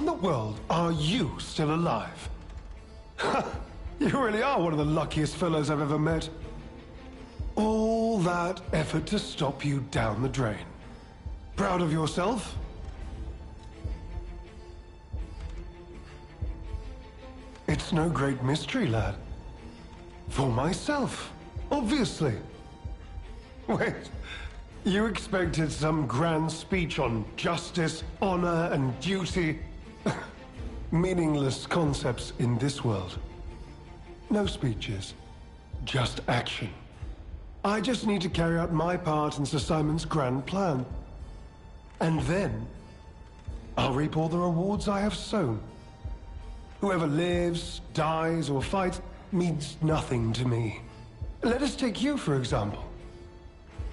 in the world are you still alive? You really are one of the luckiest fellows I've ever met. All that effort to stop you down the drain. Proud of yourself? It's no great mystery, lad. For myself, obviously. Wait, you expected some grand speech on justice, honor, and duty? Meaningless concepts in this world. No speeches, just action. I just need to carry out my part in Sir Simon's grand plan. And then, I'll reap all the rewards I have sown. Whoever lives, dies, or fights means nothing to me. Let us take you, for example.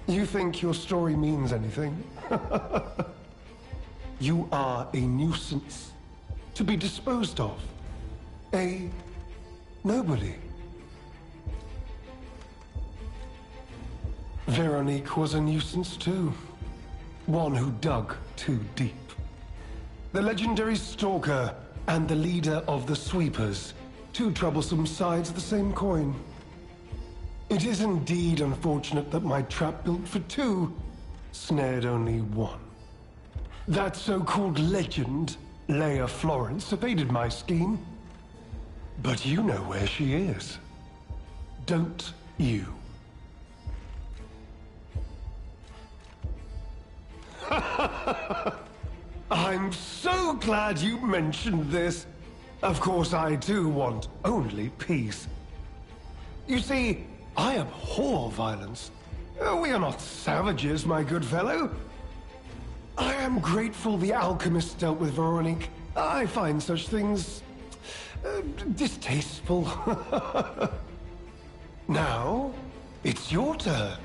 You think your story means anything? You are a nuisance, to be disposed of. A nobody. Veronique was a nuisance too. One who dug too deep. The legendary stalker and the leader of the sweepers. Two troublesome sides of the same coin. It is indeed unfortunate that my trap built for two snared only one. That so-called legend, Leia Florence, evaded my scheme. But you know where she is. Don't you? I'm so glad you mentioned this. Of course, I too want only peace. You see, I abhor violence. We are not savages, my good fellow. I am grateful the alchemist dealt with Veronique. I find such things distasteful. Now, it's your turn.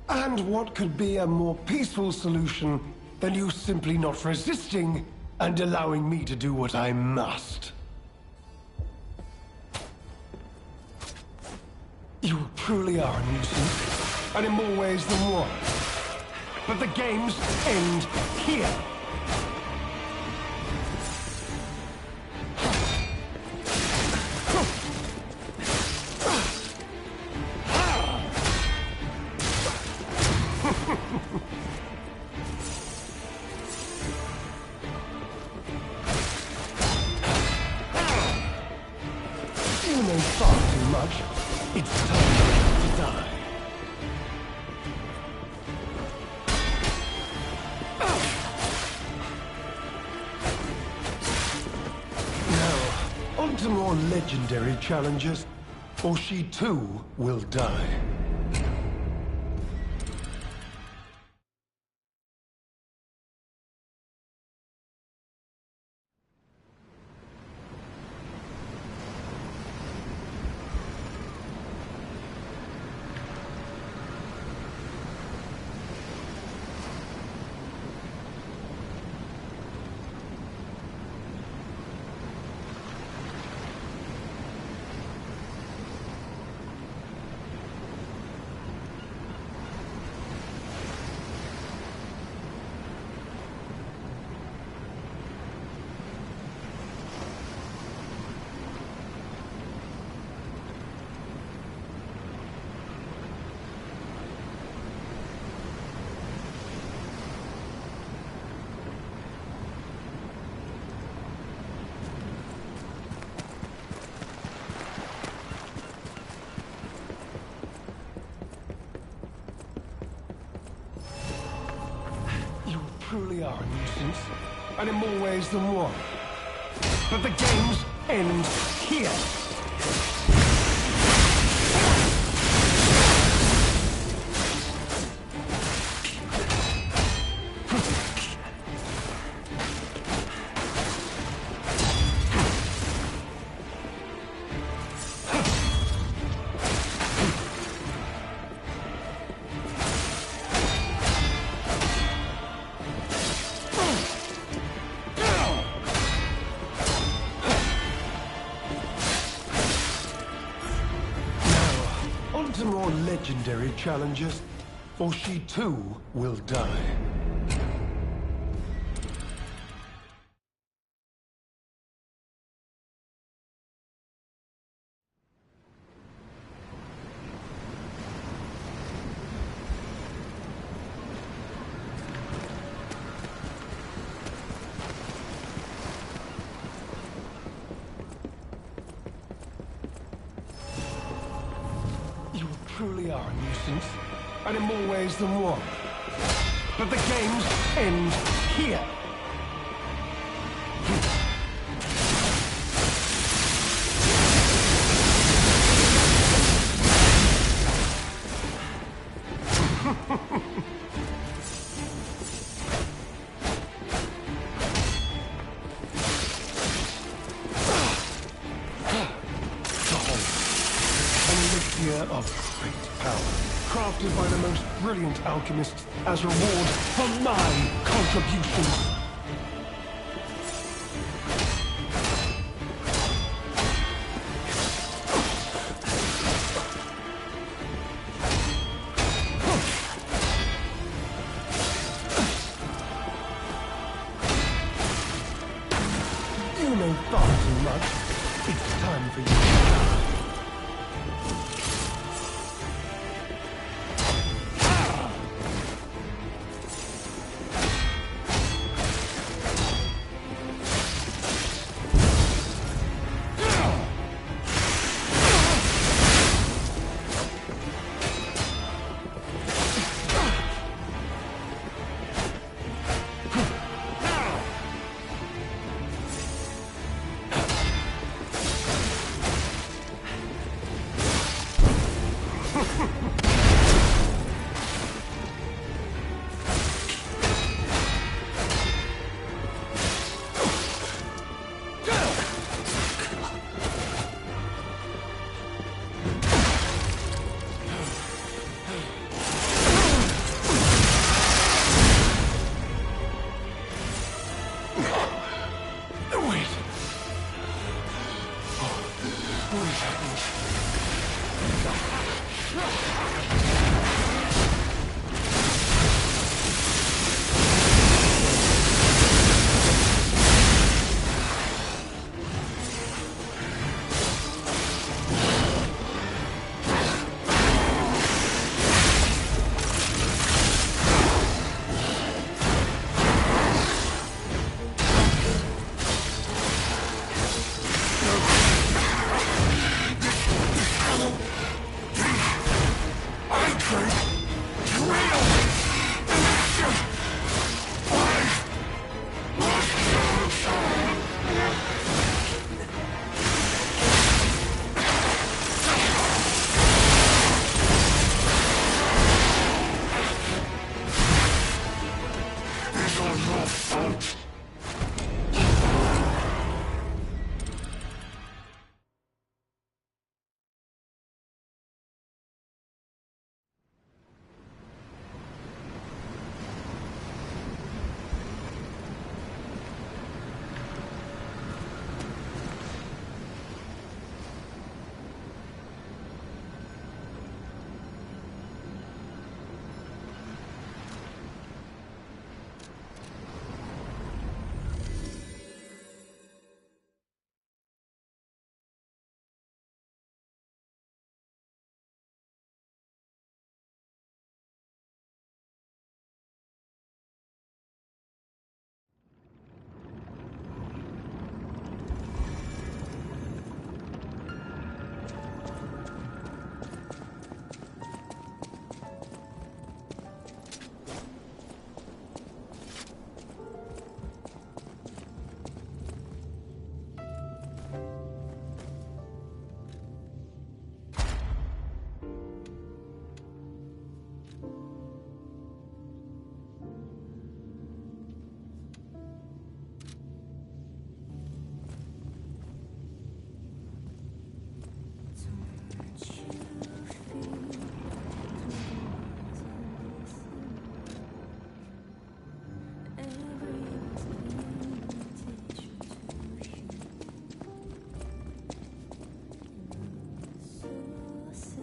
And what could be a more peaceful solution than you simply not resisting and allowing me to do what I must? You truly are a nuisance, and in more ways than one. But the games end here. You know far too much. It's time to die. Now, on to more legendary challenges, or she too will die. Truly are a nuisance, and in more ways than one. But the games end here. More legendary challenges, or she too will die. truly are a nuisance, and in more ways than one. But the games end here. Of great power, crafted by the most brilliant alchemists as reward for my contributions. You know far too much. It's time for you.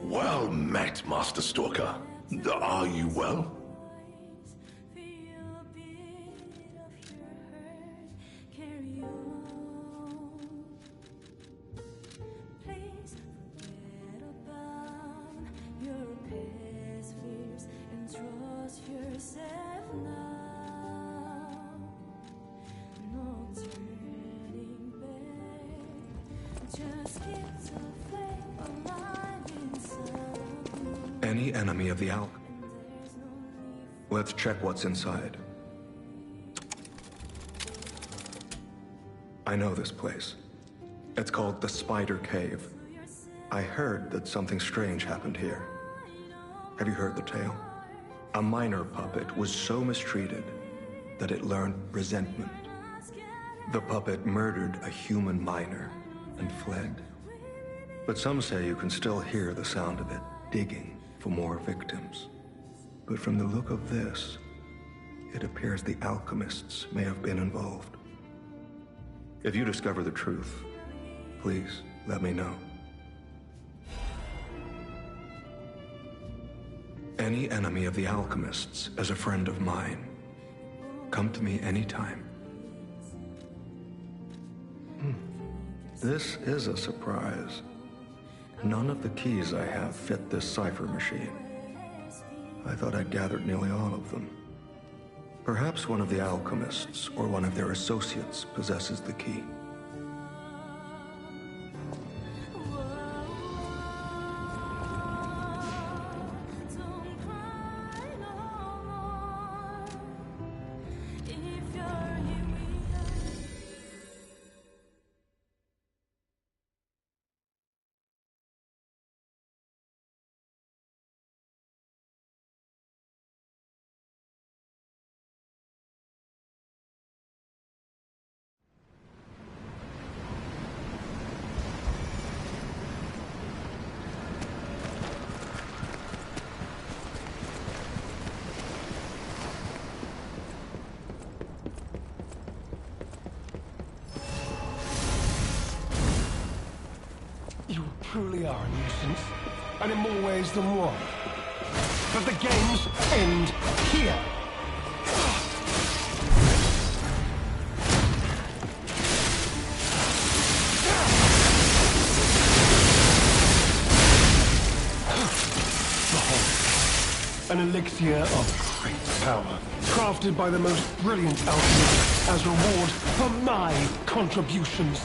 Well met, Master Stalker. Are you well? Just keep the flame alive inside of me. Any enemy of the Alk. Let's check what's inside. I know this place. It's called the Spider Cave. I heard that something strange happened here. Have you heard the tale? A minor puppet was so mistreated that it learned resentment. The puppet murdered a human miner and fled. But some say you can still hear the sound of it digging for more victims. But from the look of this, it appears the alchemists may have been involved. If you discover the truth, please let me know. Any enemy of the alchemists is a friend of mine. Come to me anytime. This is a surprise. None of the keys I have fit this cipher machine. I thought I'd gathered nearly all of them. Perhaps one of the alchemists or one of their associates possesses the key. You truly are a nuisance, and in more ways than one. But the games end here. Behold, an elixir of great power, crafted by the most brilliant alchemists as reward for my contributions.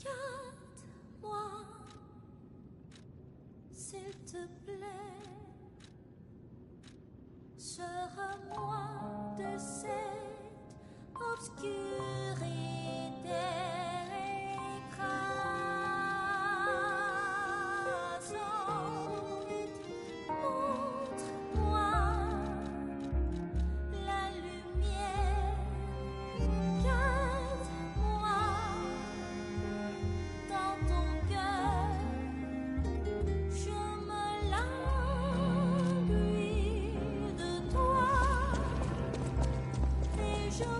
Garde-moi, s'il te plaît. Sors-moi de cette obscurité écrasante. Montre-moi la lumière. Garde-moi dans ton cœur. Je me languis de toi et je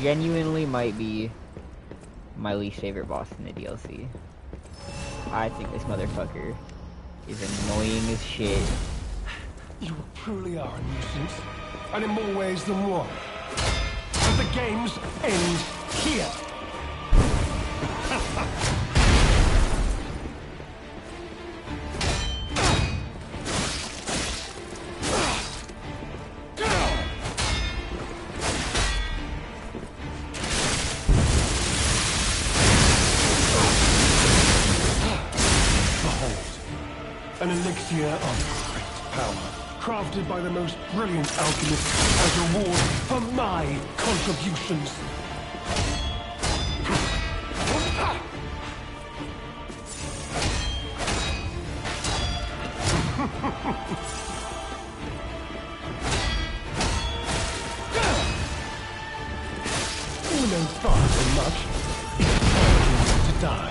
Genuinely might be my least favorite boss in the DLC. I think this motherfucker is annoying as shit. You truly are a nuisance, and in more ways than one. And the games end here. An elixir of great power, crafted by the most brilliant alchemists as reward for my contributions. You know far too much. It's to die.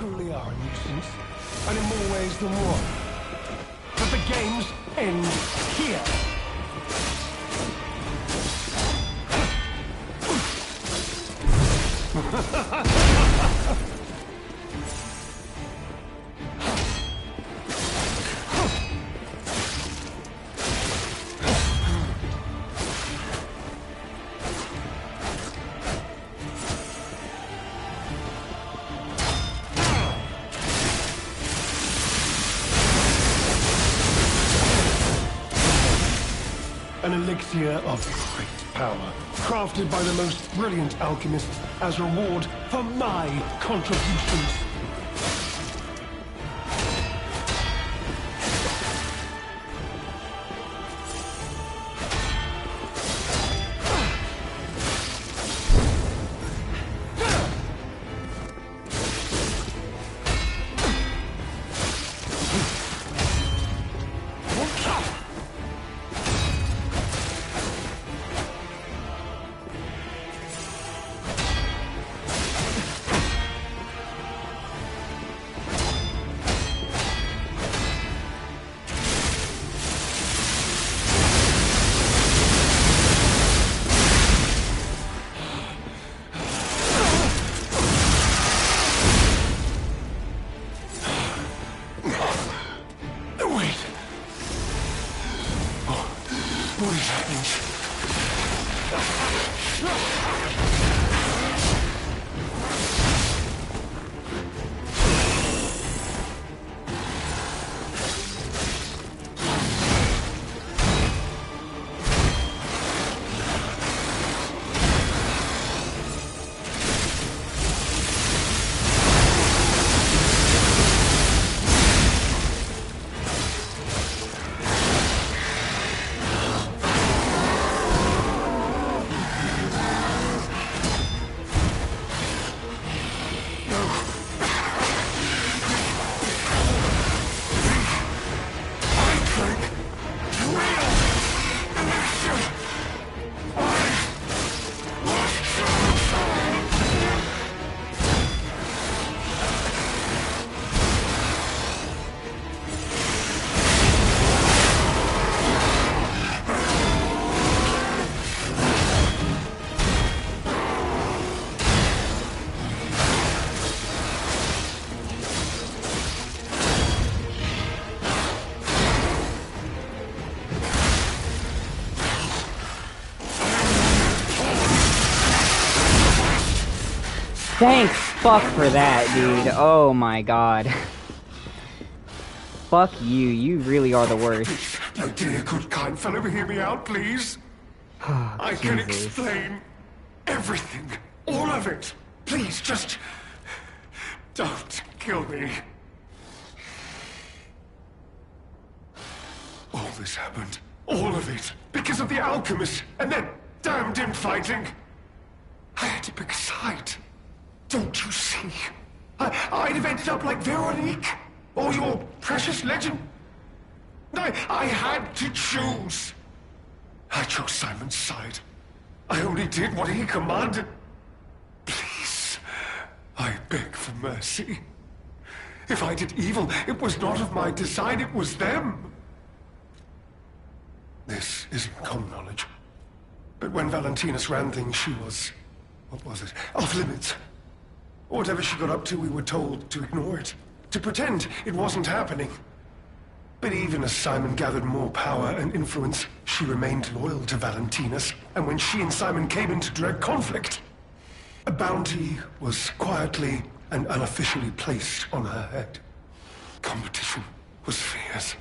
truly are a nuisance, and in more ways than one. But the games end here. An elixir of great power, crafted by the most brilliant alchemists as reward for my contributions. What is happening? Thanks fuck for that, dude. Oh my god. Fuck you, you really are the worst. Oh dear, good kind fellow, hear me out, please. I can explain everything. All of it. Please, just... don't kill me. All this happened. All of it. Because of the alchemist. And then, damned infighting. I had to pick a side. Don't you see? I'd have ended up like Veronique. Or your precious legend. I had to choose. I chose Simon's side. I only did what he commanded. Please, I beg for mercy. If I did evil, it was not of my design, it was them. This isn't common knowledge. But when Valentinus ran things, she was... what was it? Off limits. Whatever she got up to, we were told to ignore it. To pretend it wasn't happening. But even as Simon gathered more power and influence, she remained loyal to Valentinus. And when she and Simon came into direct conflict, a bounty was quietly and unofficially placed on her head. Competition was fierce.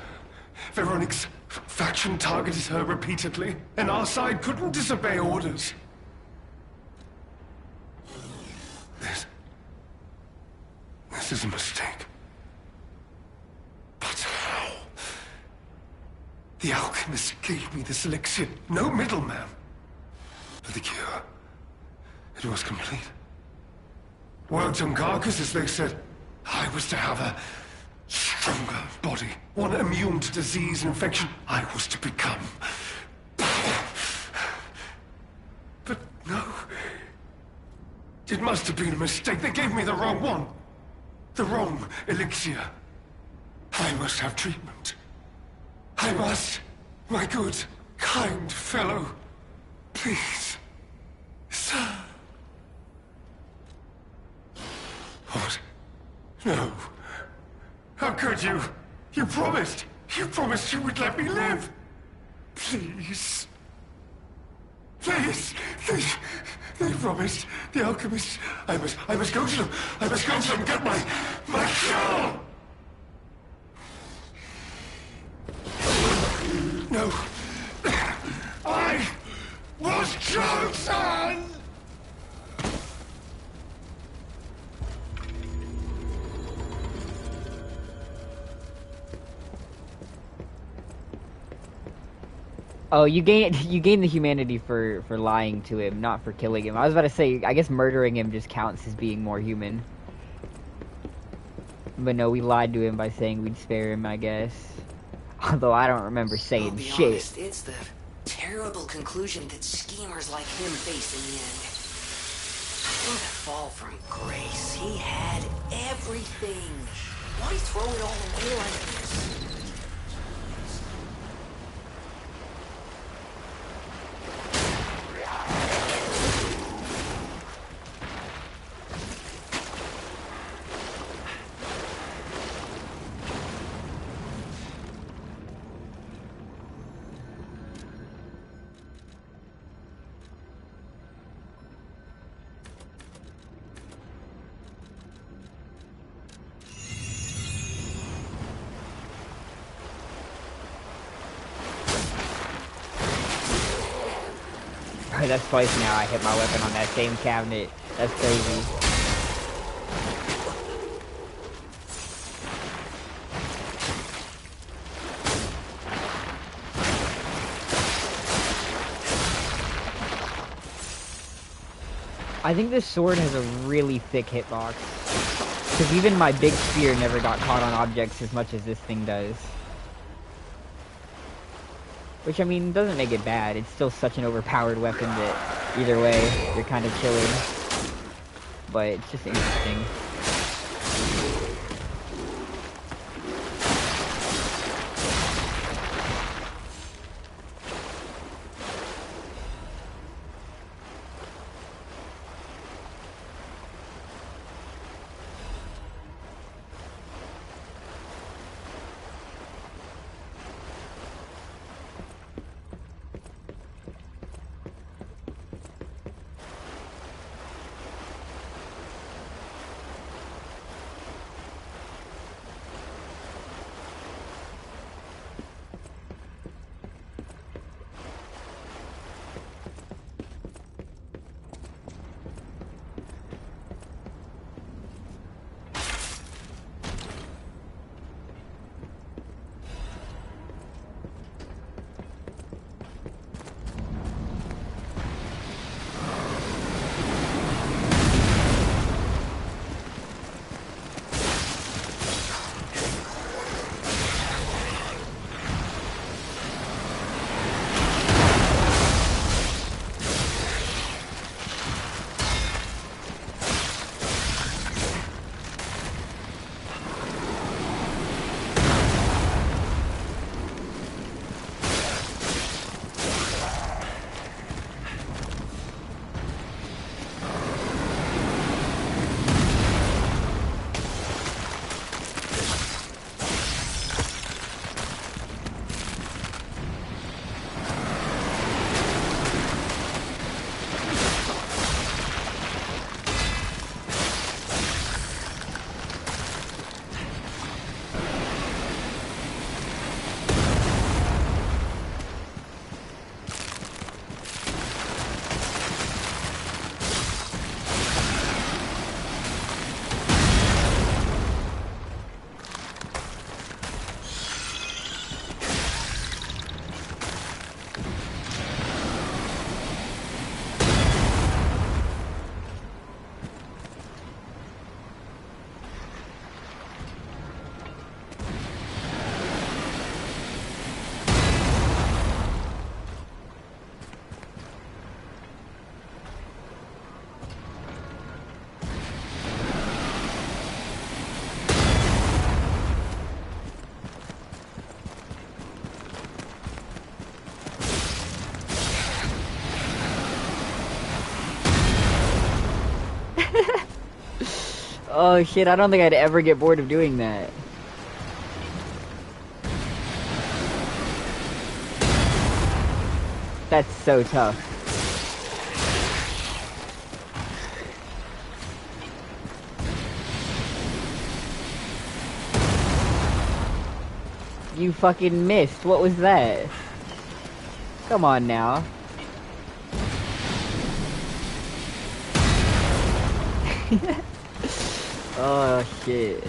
Veronique's faction targeted her repeatedly, and our side couldn't disobey orders. This is a mistake. But how? The alchemist gave me this elixir. No middleman. For the cure. It was complete. Worked on carcasses, they said. I was to have a stronger body. One immune to disease and infection. I was to become power. But no. It must have been a mistake. They gave me the wrong one. the wrong elixir. I must have treatment. I must, my good, kind fellow. Please, sir. What? No. How could you? You promised. You promised you would let me live. Please. Please. They promised. The alchemists. I must go to them. I must go to them and get my cure. No. I was chosen! Oh, you gain the humanity for lying to him, not for killing him. I was about to say, I guess murdering him just counts as being more human. But no, we lied to him by saying we'd spare him, I guess. Although I don't remember saying shit. Honest, it's the terrible conclusion that schemers like him face in the end. What a fall from grace. He had everything. Why throw it all away like this? That's twice now I hit my weapon on that same cabinet. That's crazy. I think this sword has a really thick hitbox. Because even my big spear never got caught on objects as much as this thing does. Which, I mean, doesn't make it bad. It's still such an overpowered weapon that either way, you're kind of chilling. But it's just interesting. Oh shit, I don't think I'd ever get bored of doing that. That's so tough. You fucking missed. What was that? Come on now. Oh shit.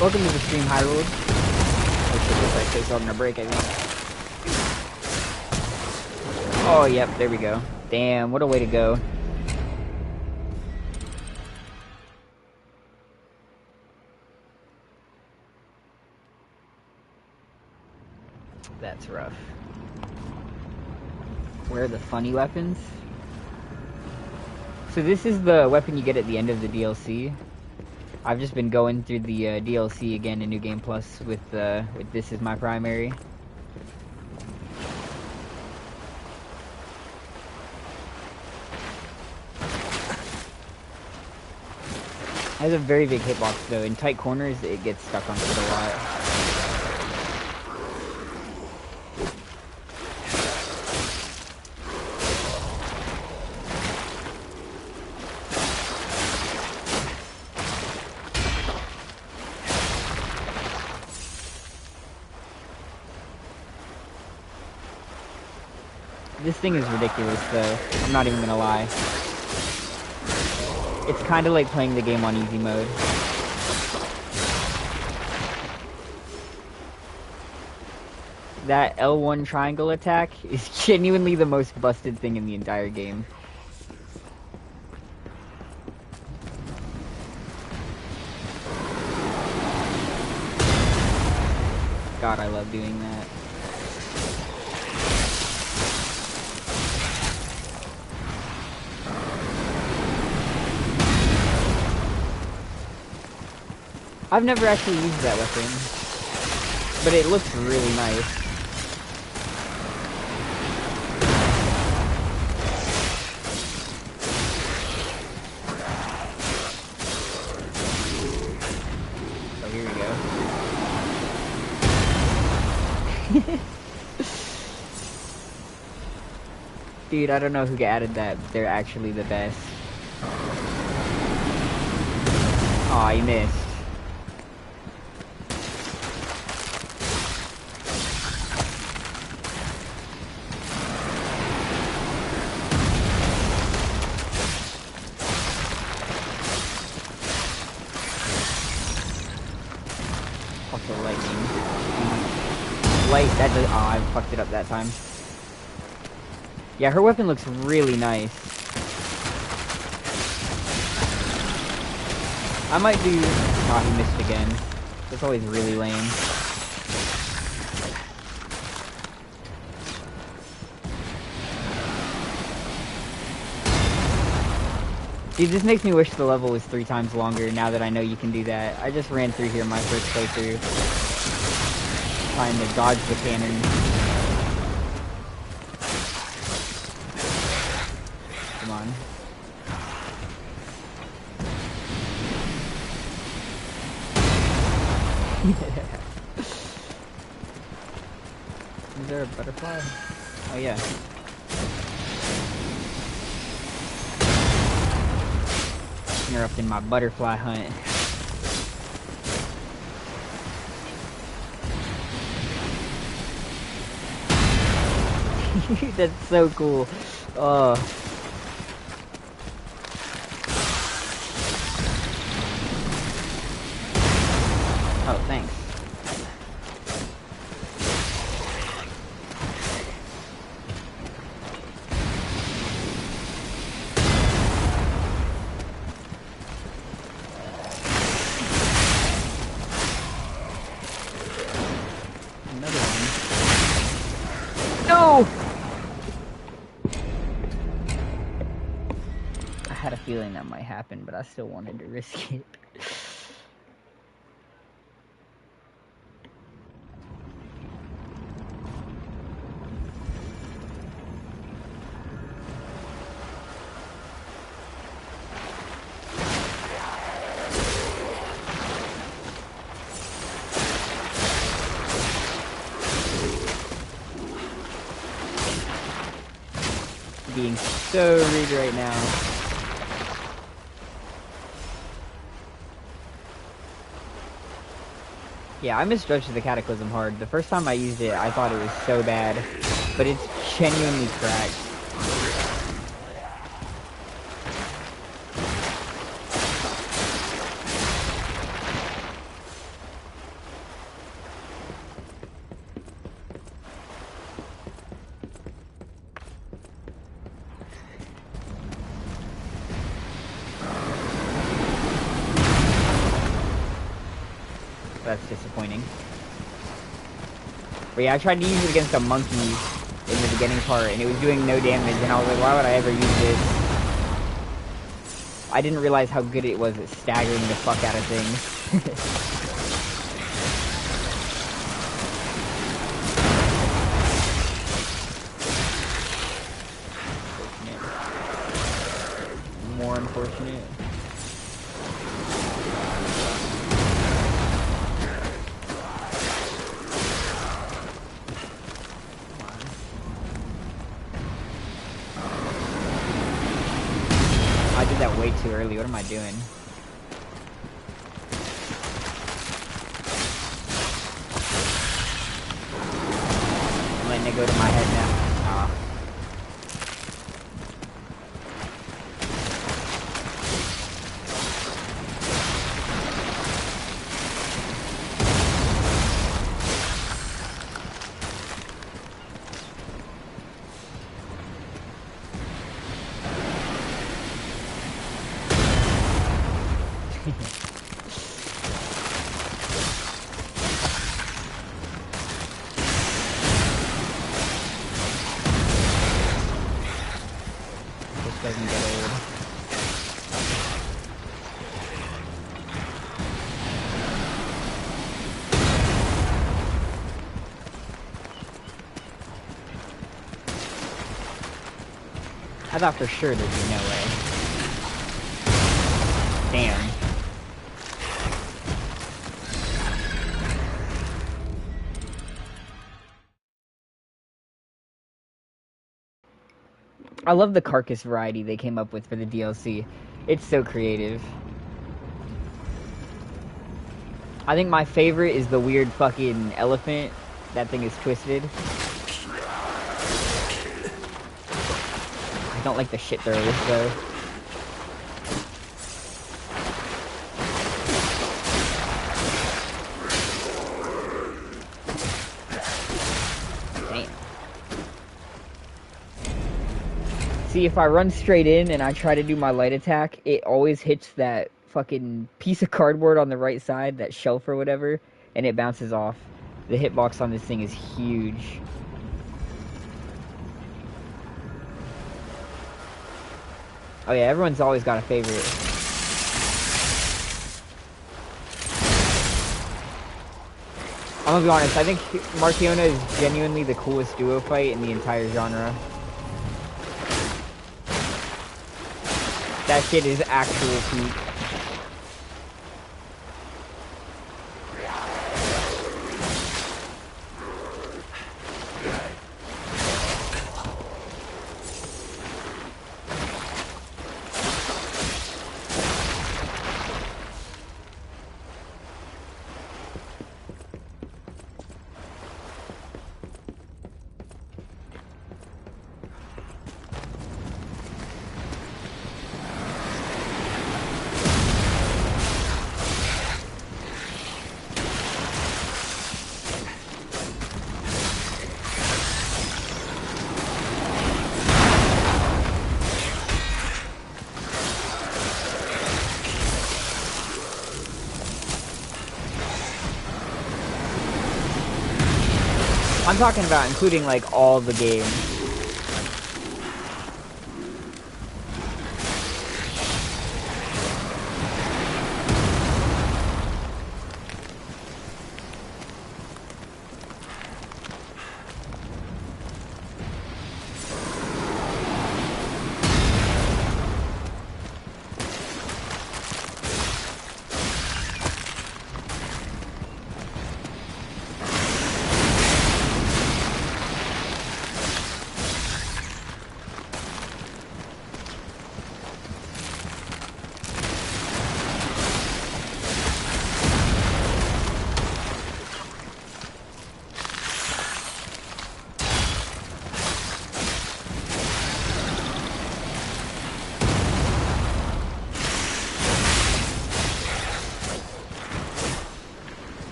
Welcome to the stream, Hyrule. Oh shit, looks like they're starting a break, I think. Oh, yep, there we go. Damn, what a way to go. That's rough. Where are the funny weapons? So this is the weapon you get at the end of the DLC. I've just been going through the DLC again in New Game Plus with this as my primary. It has a very big hitbox though. In tight corners, it gets stuck on it a lot. This thing is ridiculous though, I'm not even gonna lie. It's kinda like playing the game on easy mode. That L1 triangle attack is genuinely the most busted thing in the entire game. God, I love doing that. I've never actually used that weapon, but it looks really nice. Oh, here we go. Dude, I don't know who added that, but they're actually the best. Aw, you missed. That does, oh, I fucked it up that time. Yeah, her weapon looks really nice. I might do... Oh, he missed again. That's always really lame. Dude, this makes me wish the level was 3 times longer now that I know you can do that. I just ran through here my first playthrough. Trying to dodge the cannon. Come on. Is there a butterfly? Oh yeah. Interrupting my butterfly hunt. That's so cool. Oh, thanks. Another one. No! I had a feeling that might happen, but I still wanted to risk it. Being so rude right now. Yeah, I misjudged the Cataclysm hard. The first time I used it, I thought it was so bad, but it's genuinely cracked. That's disappointing. But yeah, I tried to use it against a monkey in the beginning part, and it was doing no damage, and I was like, why would I ever use this? I didn't realize how good it was at staggering the fuck out of things. More unfortunate. I did that way too early. What am I doing? I'm letting it go to my head now. Ah. Doesn't get old. I thought for sure there'd be no way. Damn. I love the carcass variety they came up with for the DLC. It's so creative. I think my favorite is the weird fucking elephant. That thing is twisted. I don't like the shit throwers though. See, if I run straight in and I try to do my light attack, it always hits that fucking piece of cardboard on the right side, that shelf or whatever, and it bounces off. The hitbox on this thing is huge. Oh yeah, everyone's always got a favorite. I'm gonna be honest, I think Marciona is genuinely the coolest duo fight in the entire genre. That shit is actual peak. I'm talking about including like all the games.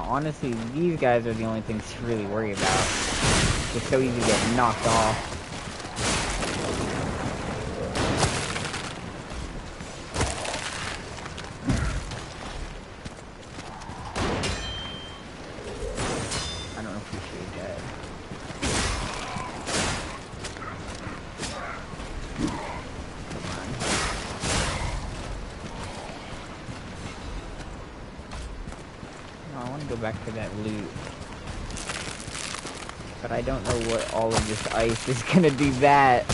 Honestly, these guys are the only things to really worry about. It's so easy to get knocked off. I don't appreciate that. I want to go back to that loot. But I don't know what all of this ice is gonna do that.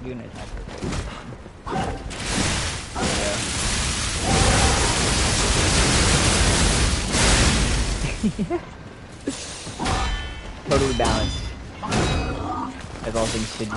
Do an attack. Totally balanced, as all things should be.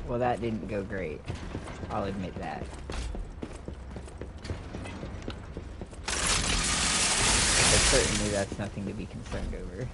Well, that didn't go great. I'll admit that. But certainly that's nothing to be concerned over.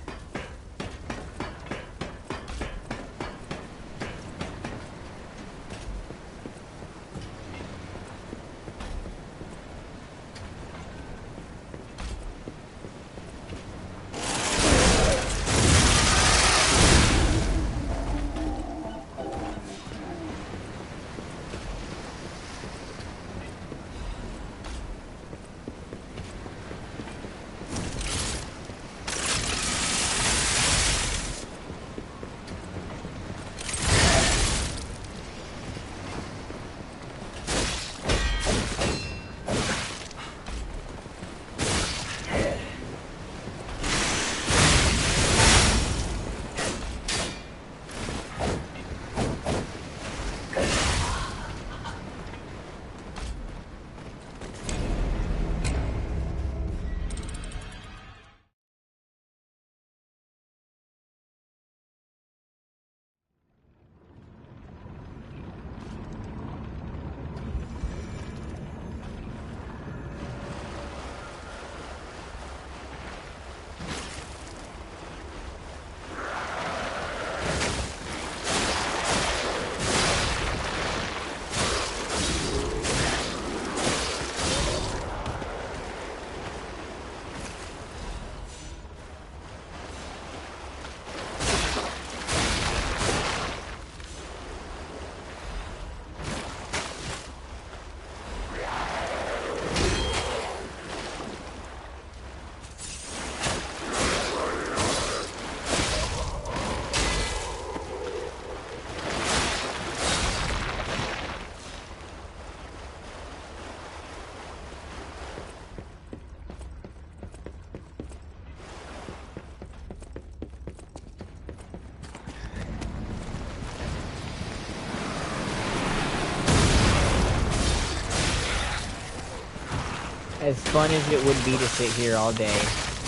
as fun as it would be to sit here all day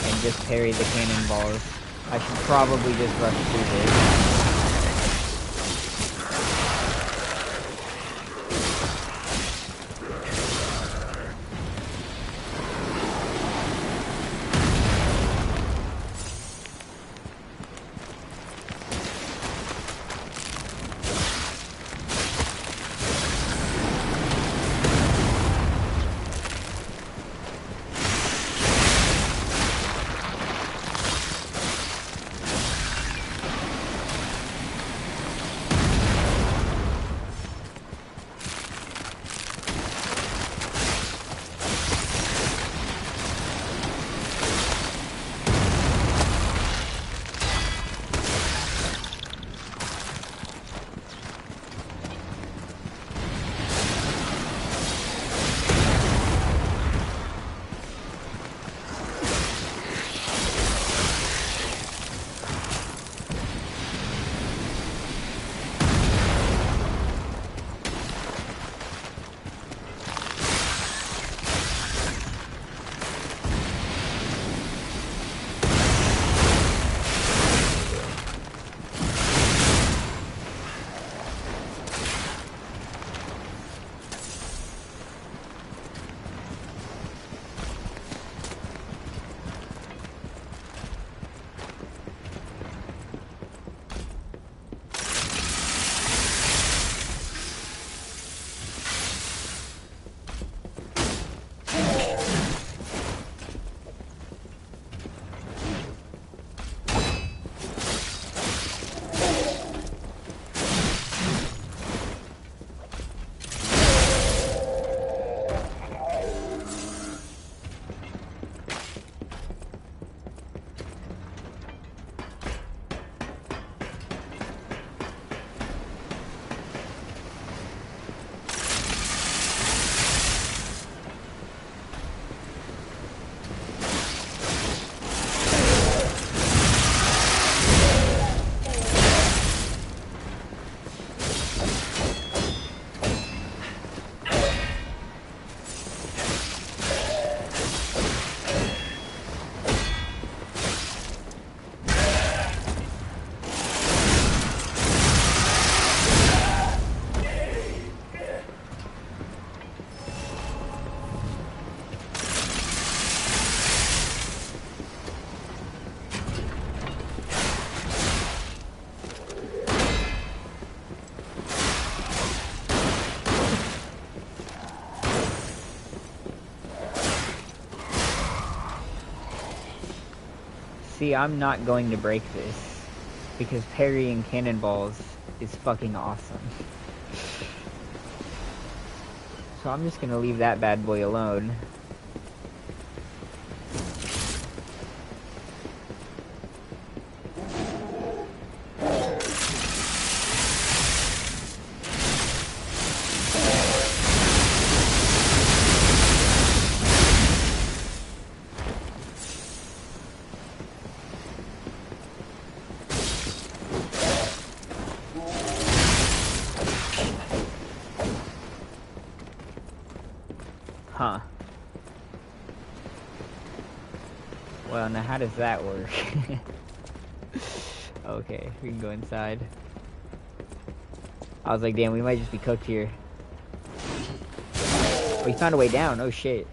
and just parry the cannonballs, I should probably just rush through this. See, I'm not going to break this, because parrying cannonballs is fucking awesome. So I'm just gonna leave that bad boy alone. Huh. Well, now how does that work? Okay, we can go inside. I was like, damn, we might just be cooked here. Oh, he found a way down. Oh, shit.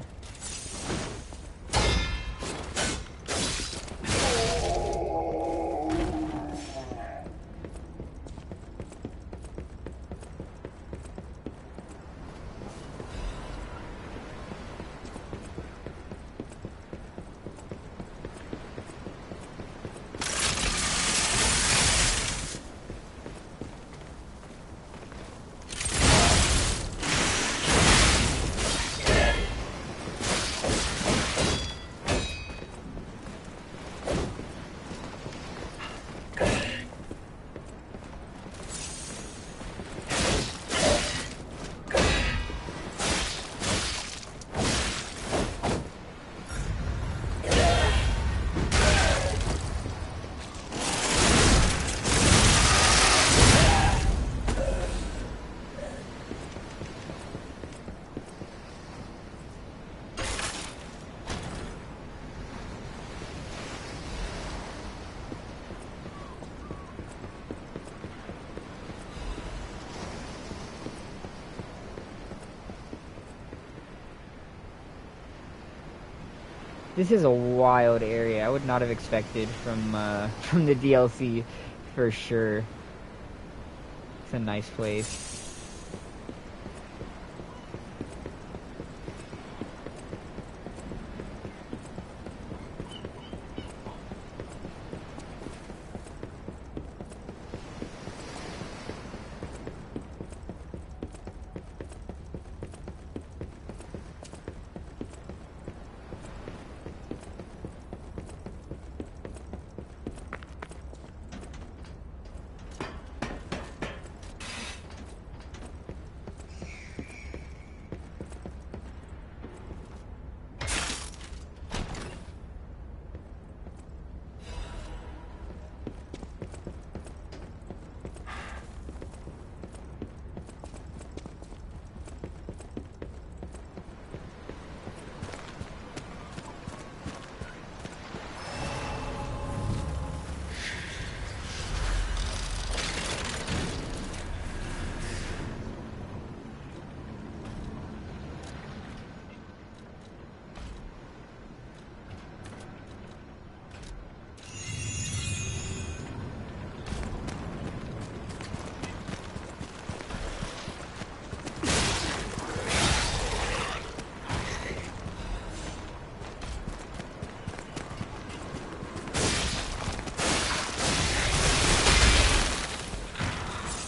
This is a wild area. I would not have expected from the DLC, for sure. It's a nice place.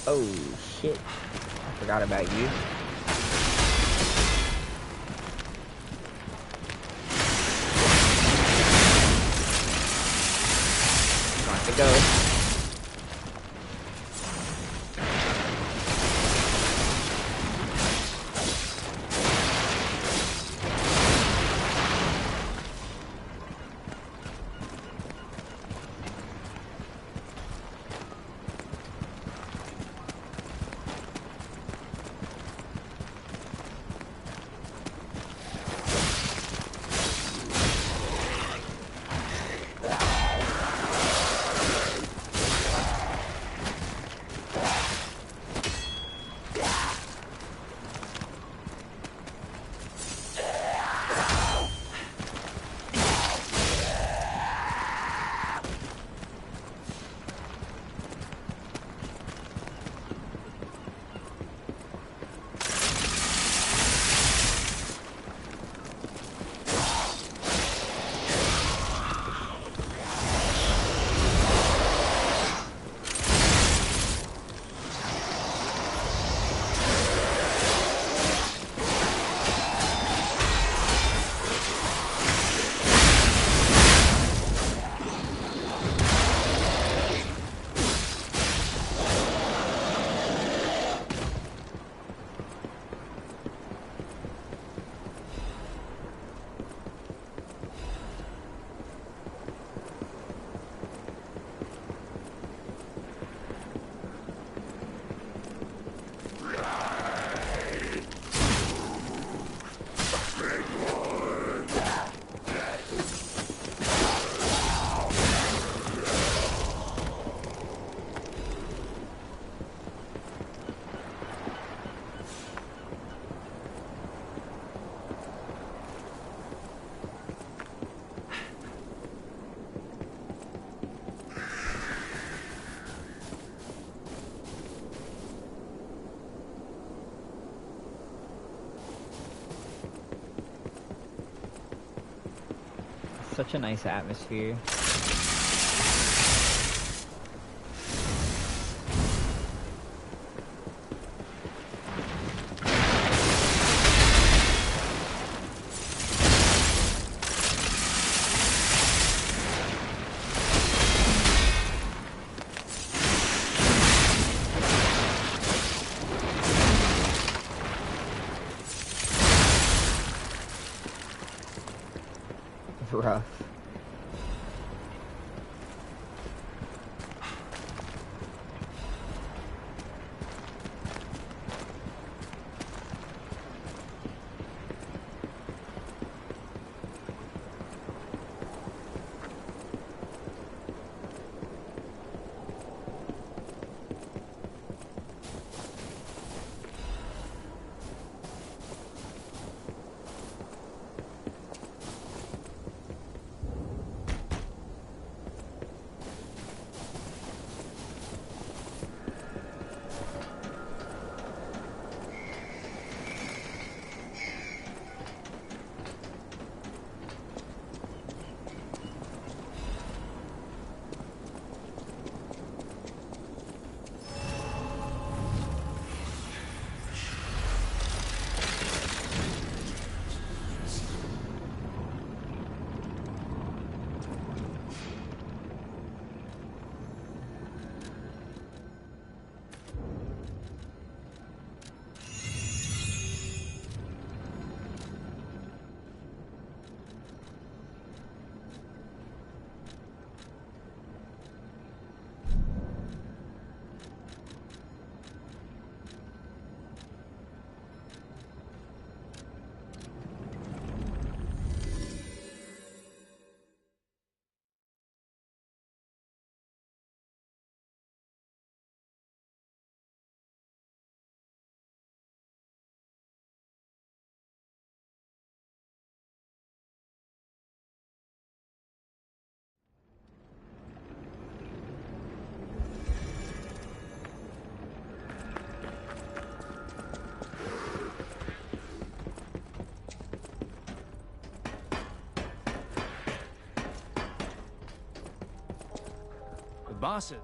Oh shit, I forgot about you. Time to go. Such a nice atmosphere. Rough. bosses.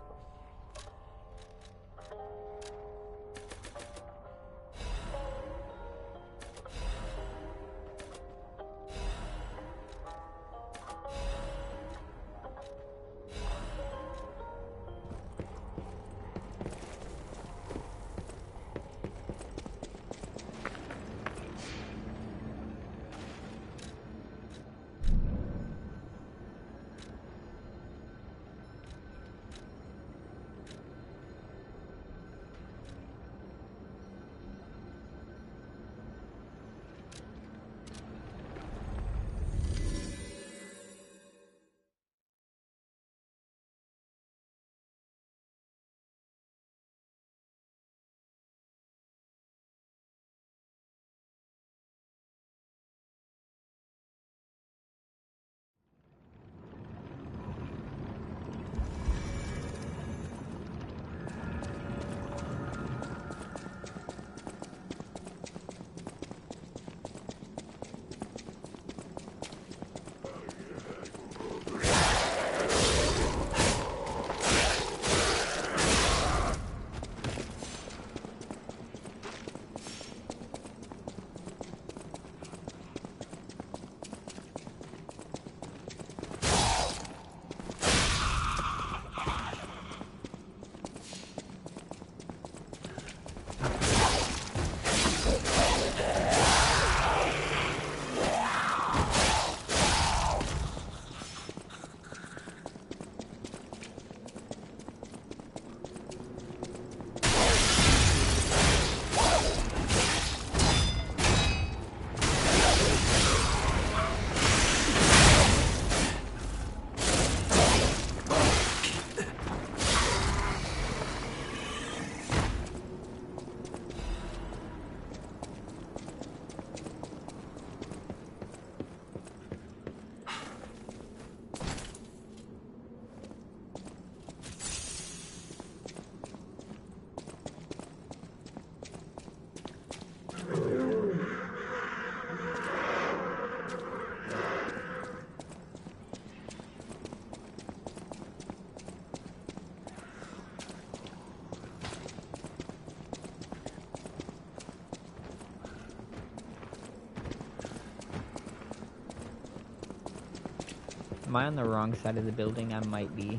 Am I on the wrong side of the building? I might be.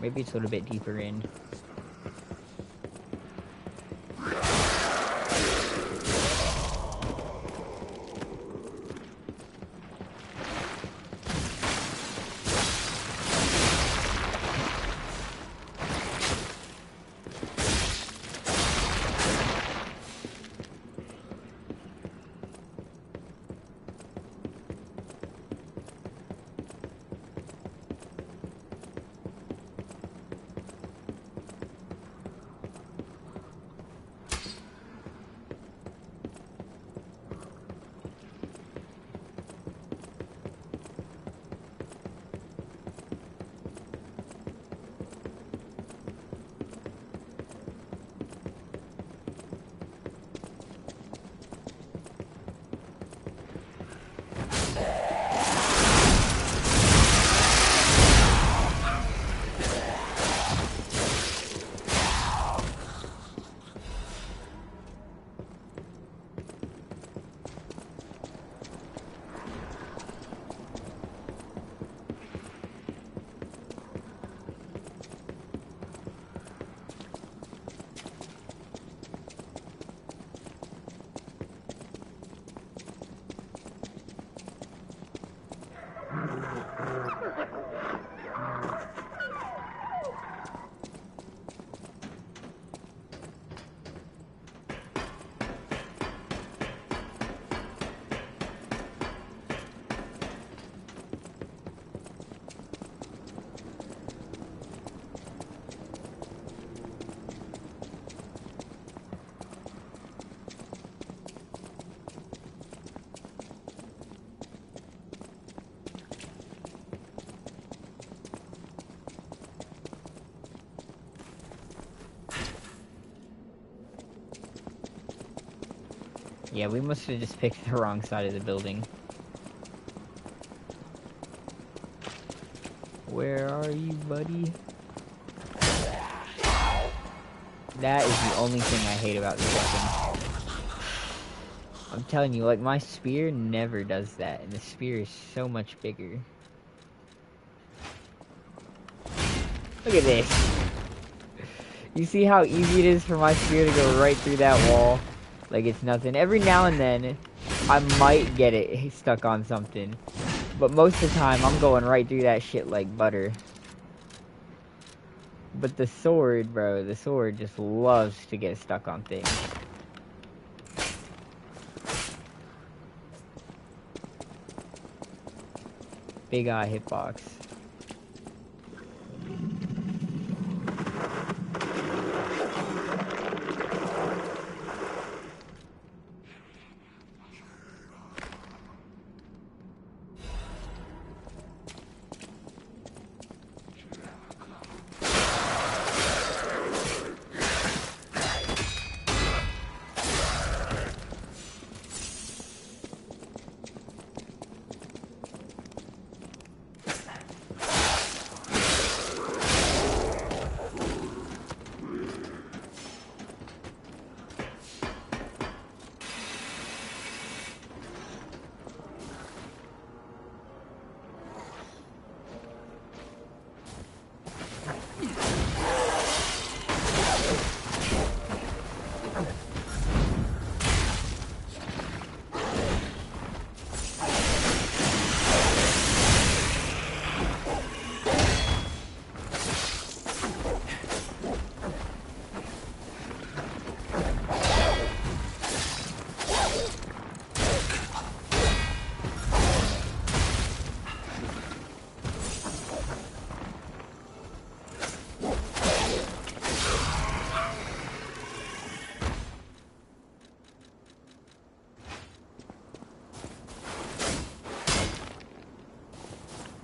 Maybe it's a little bit deeper in. Yeah, we must have just picked the wrong side of the building. Where are you, buddy? That is the only thing I hate about this weapon. I'm telling you, like, my spear never does that, and the spear is so much bigger. Look at this. You see how easy it is for my spear to go right through that wall? Like it's nothing. Every now and then, I might get it stuck on something. But most of the time, I'm going right through that shit like butter. But the sword, bro, the sword just loves to get stuck on things. Big eye hitbox.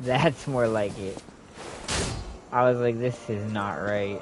That's more like it. I was like, this is not right.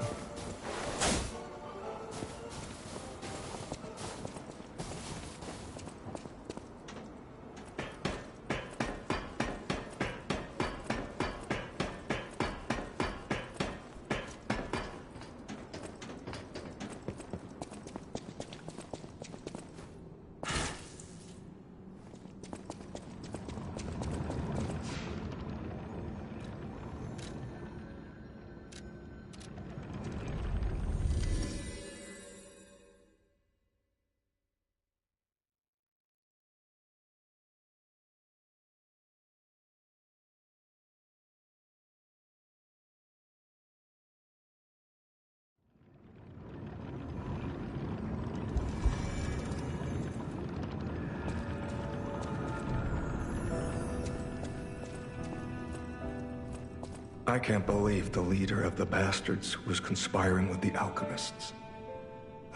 I can't believe the leader of the bastards was conspiring with the alchemists.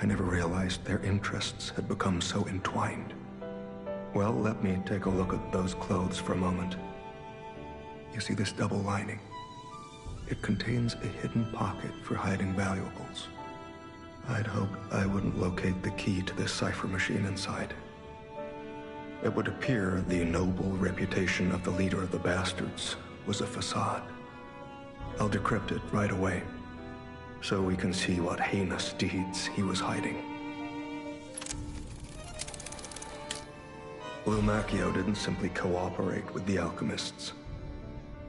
I never realized their interests had become so entwined. Well, let me take a look at those clothes for a moment. You see this double lining? It contains a hidden pocket for hiding valuables. I'd hoped I wouldn't locate the key to this cipher machine inside. It would appear the noble reputation of the leader of the bastards was a facade. I'll decrypt it right away, so we can see what heinous deeds he was hiding. Lumacchio didn't simply cooperate with the alchemists.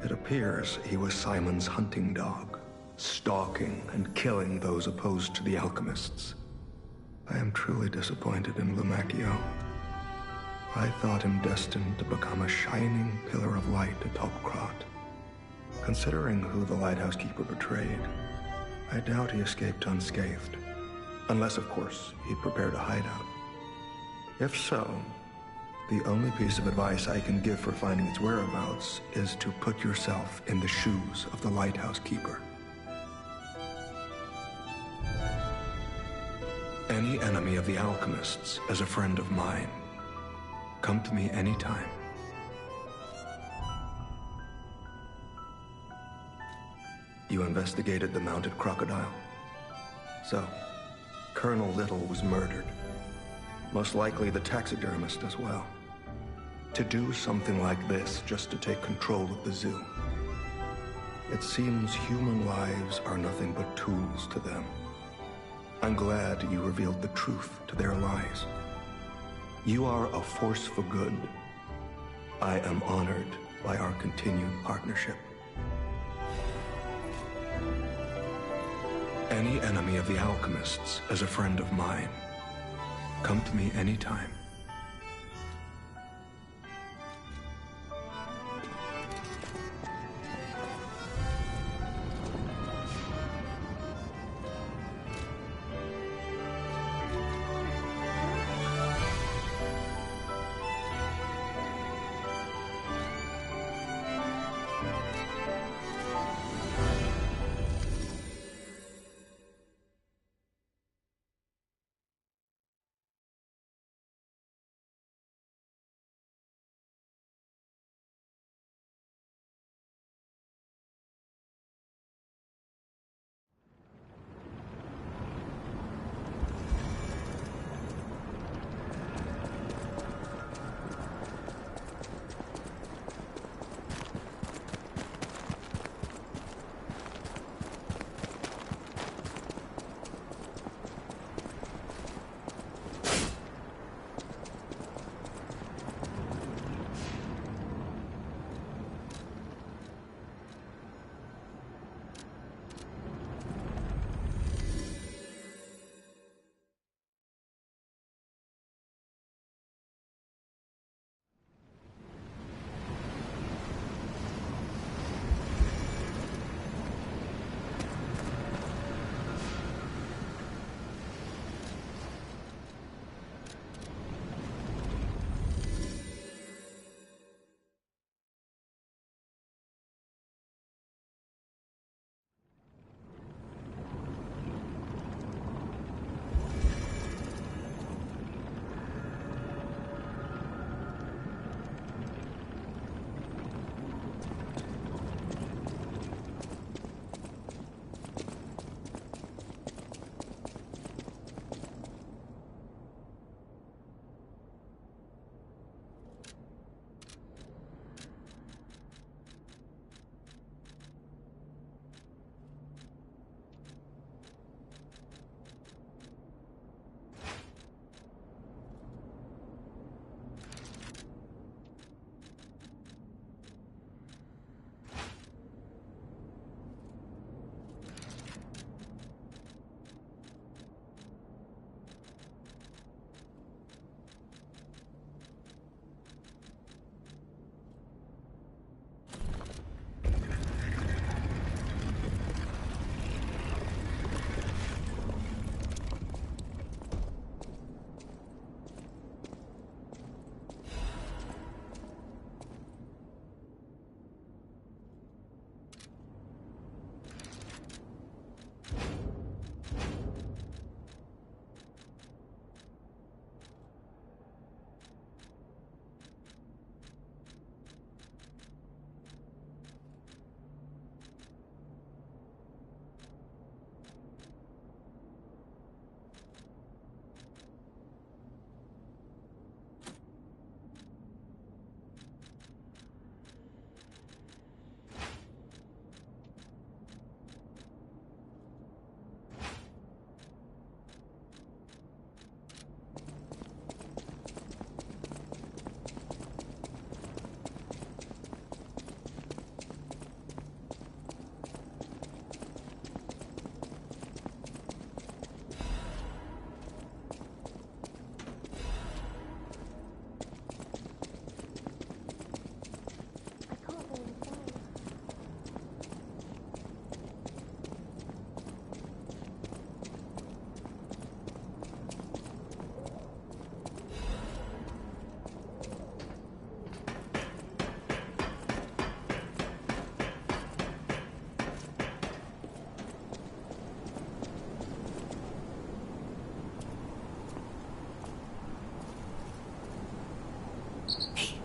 It appears he was Simon's hunting dog, stalking and killing those opposed to the alchemists. I am truly disappointed in Lumacchio. I thought him destined to become a shining pillar of light at Topcrot. Considering who the lighthouse keeper betrayed, I doubt he escaped unscathed. Unless, of course, he prepared a hideout. If so, the only piece of advice I can give for finding its whereabouts is to put yourself in the shoes of the lighthouse keeper. Any enemy of the alchemists is a friend of mine. Come to me anytime. You investigated the mounted crocodile. So, Colonel Little was murdered. Most likely the taxidermist as well. To do something like this just to take control of the zoo. It seems human lives are nothing but tools to them. I'm glad you revealed the truth to their lies. You are a force for good. I am honored by our continued partnership. Any enemy of the alchemists is a friend of mine. Come to me anytime.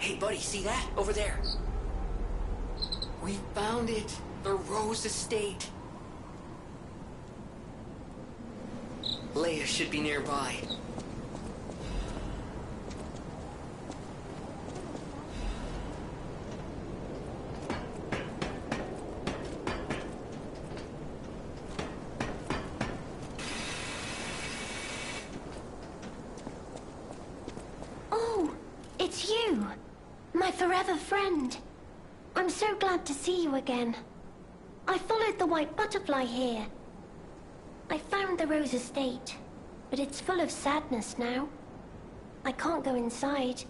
Hey, buddy, see that? Over there. We found it. The Rose Estate. Leia should be nearby. It's you, my forever friend. I'm so glad to see you again. I followed the white butterfly here. I found the Rose Estate, but it's full of sadness now. I can't go inside.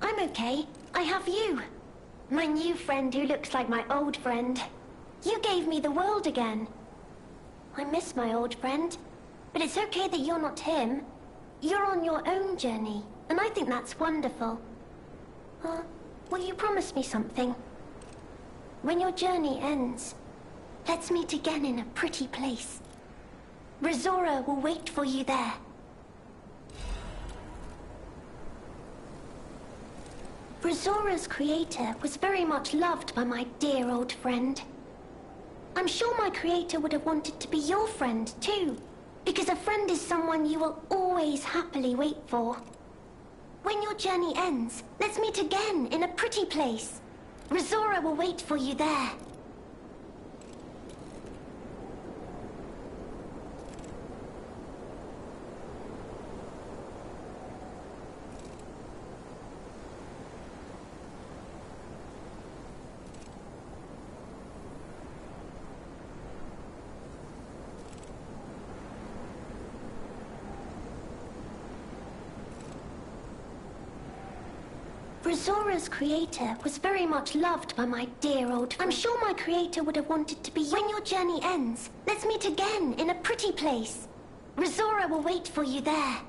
I'm okay. I have you. My new friend who looks like my old friend. You gave me the world again. I miss my old friend, but it's okay that you're not him. You're on your own journey, and I think that's wonderful. Will you promise me something? When your journey ends, let's meet again in a pretty place. Rizora will wait for you there. Rizora's creator was very much loved by my dear old friend. I'm sure my creator would have wanted to be your friend too, because a friend is someone you will always happily wait for. When your journey ends, let's meet again in a pretty place. Rizora will wait for you there. Rizora's creator was very much loved by my dear old friend. I'm sure my creator would have wanted to be When your journey ends, let's meet again in a pretty place. Rizora will wait for you there.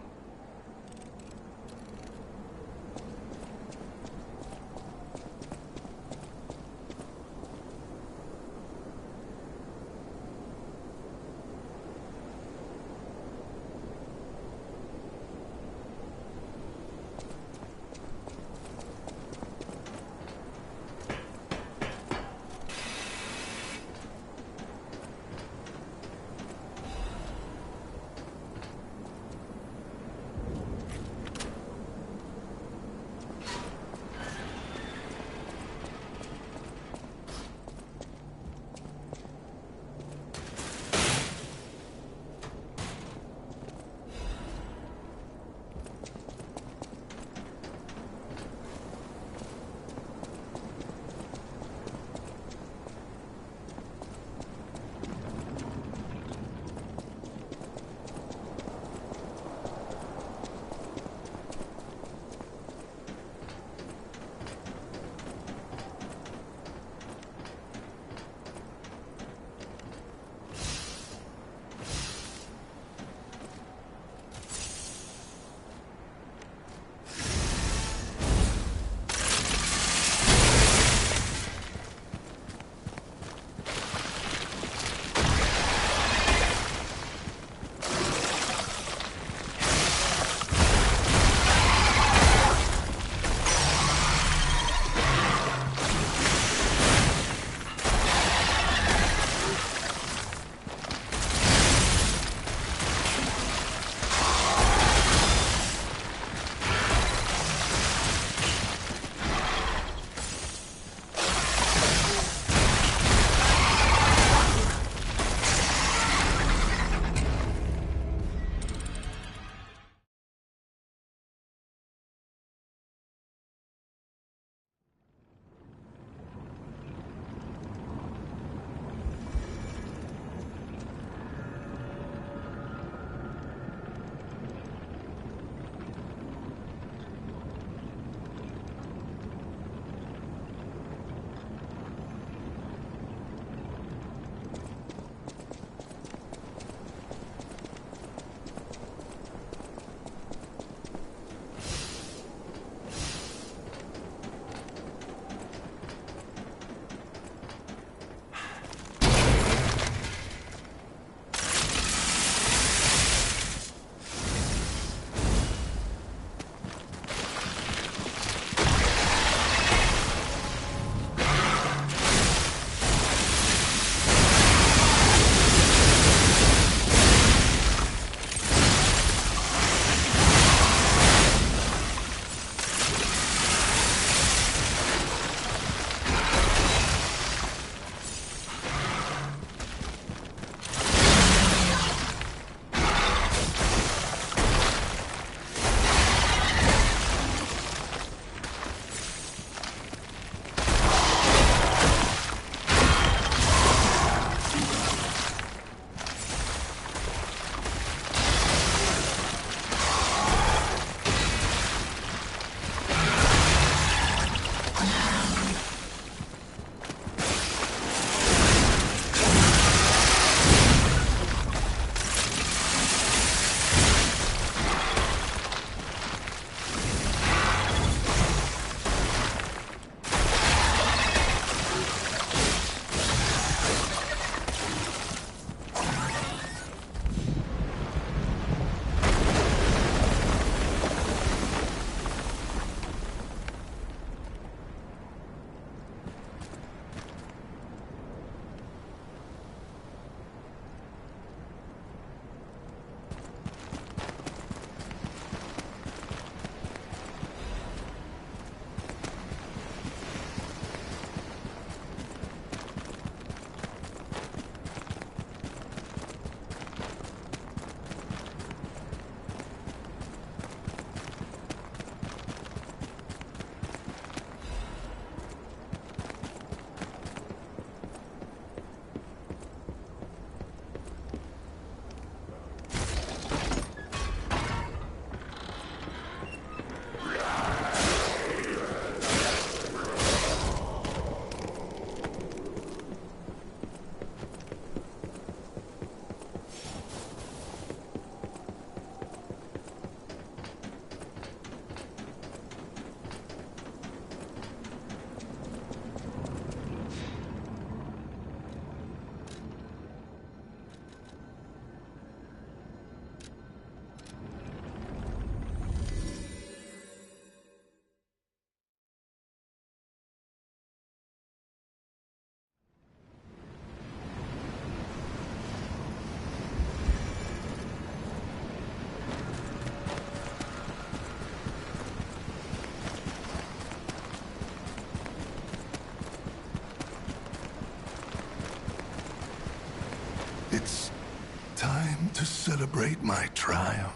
to celebrate my triumph,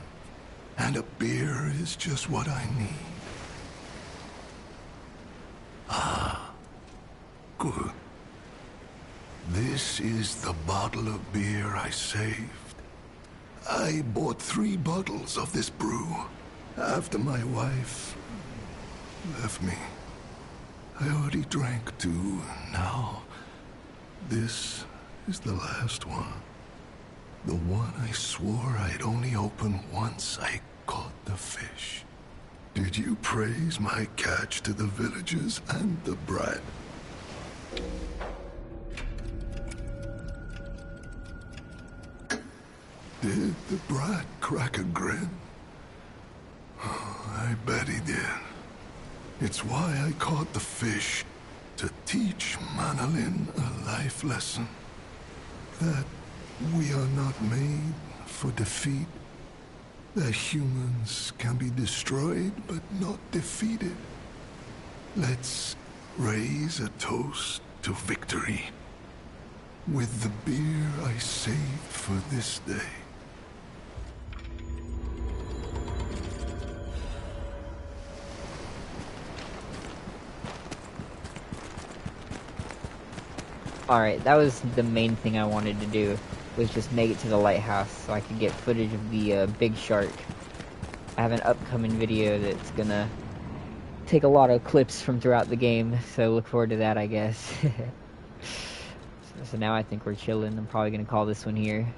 and a beer is just what I need. Ah, good. This is the bottle of beer I saved. I bought 3 bottles of this brew after my wife left me. I already drank 2, now this is the last one. The one I swore I'd only open once I caught the fish. Did you praise my catch to the villagers and the brat? Did the brat crack a grin? Oh, I bet he did. It's why I caught the fish, to teach Manolin a life lesson. That we are not made for defeat. That humans can be destroyed but not defeated. Let's raise a toast to victory with the beer I saved for this day. Alright, that was the main thing I wanted to do, was just make it to the lighthouse so I could get footage of the big shark. I have an upcoming video that's gonna take a lot of clips from throughout the game, so look forward to that, I guess. So now I think we're chilling. I'm probably gonna call this one here.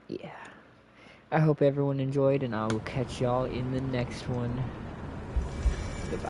Yeah. I hope everyone enjoyed, and I will catch y'all in the next one.